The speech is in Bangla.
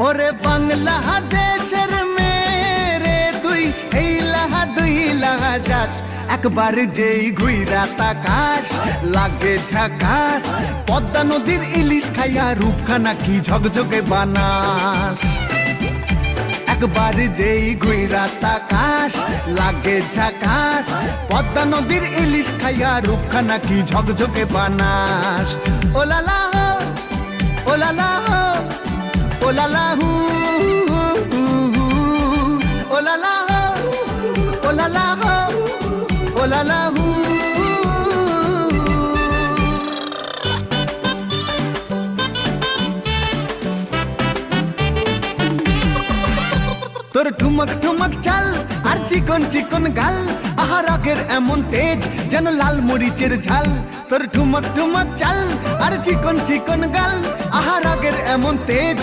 ওরে বাংলাদেশের মেরে তুই এই লাহা দুই লাহা যাস, একবার যেই ঘুইরা তাকাস লাগে ঝাকাস। পদ্মা নদীর ইলিশ খাইয়া রূপখানা কি ঝকঝকে বানাস। একবার যেই ঘুইরা তাকাস লাগে ঝাকাস। পদ্মা নদীর ইলিশ খাইয়া রূপখানা কি ঝকঝকে বানাস। ওলালা হো ওলালা হো ওলালা হু ওলালা হো ওলালা হো ওলালা হু। তোর ঠুমক ঠুমক চাল আর চিকন চিকন গাল, আহা রাগের এমন তেজ যেন লাল মরিচের ঝাল। তোর ঠুমক ঠুমক চাল আর চিকন চিকন গাল, আহা রাগের এমন তেজ।